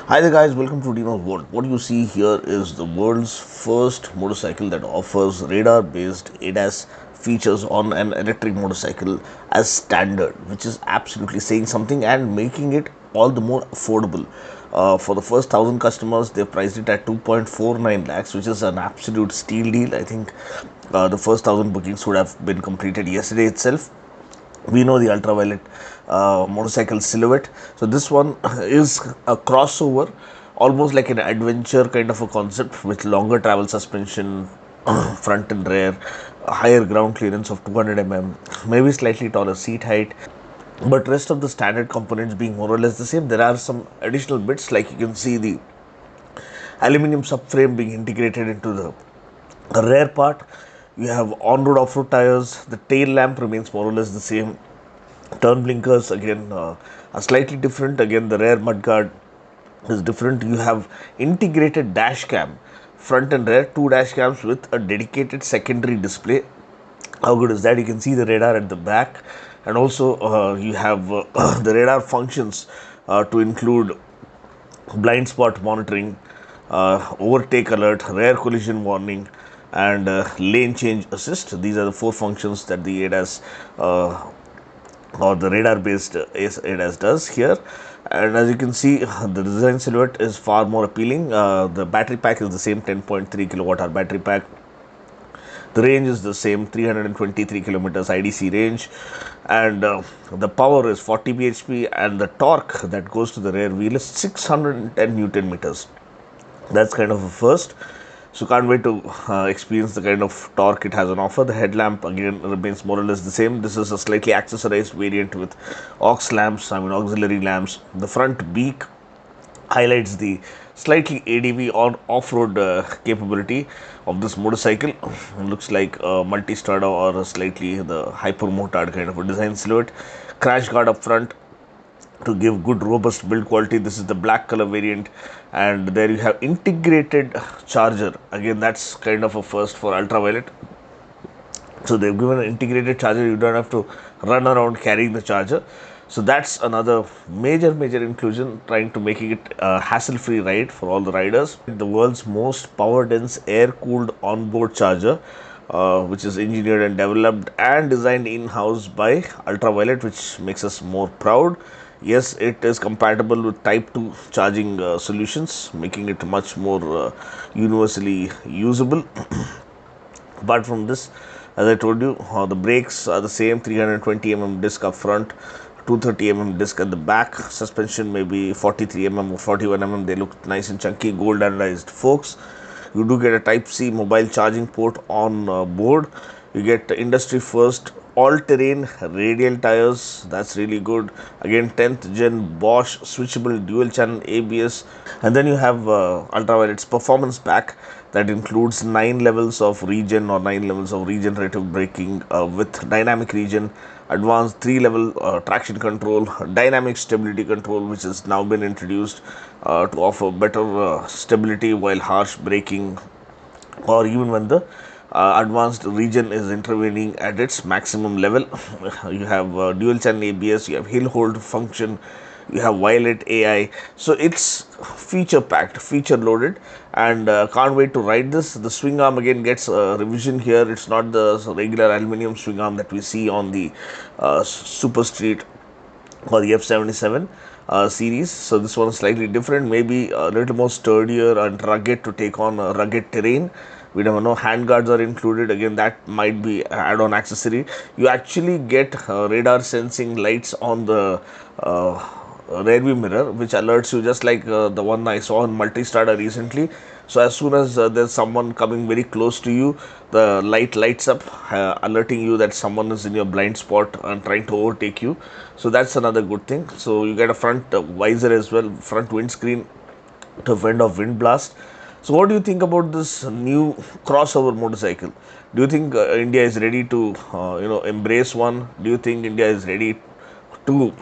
Hi there guys, welcome to Dino's World. What you see here is the world's first motorcycle that offers radar based ADAS features on an electric motorcycle as standard, which is absolutely saying something and making it all the more affordable. For the first 1,000 customers, they priced it at 2.49 lakhs, which is an absolute steal deal. I think the first 1,000 bookings would have been completed yesterday itself. We know the ultraviolet motorcycle silhouette, so this one is a crossover, almost like an adventure kind of a concept with longer travel suspension, front and rear, a higher ground clearance of 200 maybe slightly taller seat height, but rest of the standard components being more or less the same. There are some additional bits, like you can see the aluminum subframe being integrated into the rear part. You have on-road off-road tires. The tail lamp remains more or less the same. Turn blinkers again are slightly different. Again, the rear mudguard is different. You have integrated dash cam, front and rear, two dash cams with a dedicated secondary display. How good is that? You can see the radar at the back, and also you have the radar functions to include blind spot monitoring, overtake alert, rear collision warning, and lane change assist. These are the four functions that the ADAS or the radar based ADAS does here. And as you can see, the design silhouette is far more appealing. The battery pack is the same 10.3 kilowatt hour battery pack. The range is the same, 323 kilometers IDC range, and the power is 40 bhp, and the torque that goes to the rear wheel is 610 newton meters. That's kind of a first. So can't wait to experience the kind of torque it has on offer. The headlamp again remains more or less the same. This is a slightly accessorized variant with auxiliary lamps. The front beak highlights the slightly ADV on off-road capability of this motorcycle. It looks like a multi-strada or a slightly the hyper-motard kind of a design silhouette. Crash guard up front to give good robust build quality. This is the black color variant, and there you have integrated charger. Again, that's kind of a first for ultraviolet. So they've given an integrated charger. You don't have to run around carrying the charger. So that's another major inclusion, trying to making it a hassle-free ride for all the riders. The world's most power-dense air-cooled onboard charger, which is engineered and developed and designed in-house by Ultraviolette, which makes us more proud. Yes, it is compatible with Type 2 charging solutions, making it much more universally usable. Apart from this, as I told you, the brakes are the same, 320 disc up front, 230 disc at the back. Suspension maybe 43 or 41 They look nice and chunky, gold anodized forks. You do get a Type C mobile charging port on board. You get industry first all-terrain radial tires. That's really good. Again, 10th gen Bosch switchable dual channel ABS. And then you have Ultraviolette's performance pack that includes 9 levels of regen or 9 levels of regenerative braking with dynamic regen, advanced 3-level traction control, dynamic stability control, which has now been introduced to offer better stability while harsh braking, or even when the advanced regen is intervening at its maximum level. You have dual channel ABS, you have hill hold function, you have Violet AI. So it's feature packed, feature loaded, and can't wait to ride this. The swing arm again gets a revision here. It's not the regular aluminum swing arm that we see on the Super Street or the F77 series. So this one is slightly different, maybe a little more sturdier and rugged to take on rugged terrain. We never know. Handguards are included. Again, that might be add-on accessory. You actually get radar sensing lights on the rear view mirror, which alerts you, just like the one I saw in Multistrada recently. So as soon as there's someone coming very close to you, the light lights up, alerting you that someone is in your blind spot and trying to overtake you. So that's another good thing. So you get a front visor as well, front windscreen to fend off wind blast. So what do you think about this new crossover motorcycle? Do you think India is ready to embrace one? Do you think India is ready to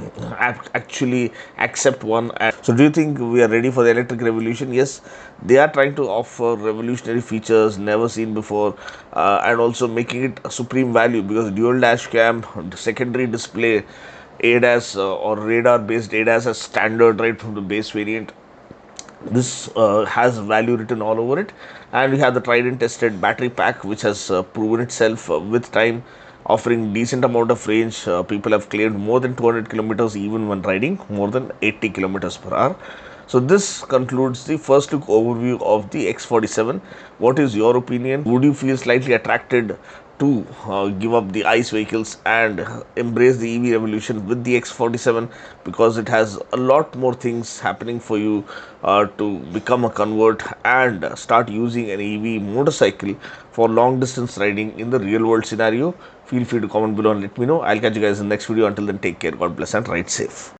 actually accept one? So do you think we are ready for the electric revolution? Yes, they are trying to offer revolutionary features never seen before, and also making it a supreme value, because dual dash cam, secondary display, ADAS or radar based ADAS as standard right from the base variant. This has value written all over it. And we have the tried and tested battery pack, which has proven itself with time, offering decent amount of range. People have claimed more than 200 kilometers even when riding more than 80 kilometers per hour. So this concludes the first look overview of the X47. What is your opinion? Would you feel slightly attracted to give up the ICE vehicles and embrace the EV revolution with the X47, because it has a lot more things happening for you to become a convert and start using an EV motorcycle for long distance riding in the real world scenario? Feel free to comment below and let me know. I'll catch you guys in the next video. Until then, take care, God bless, and ride safe.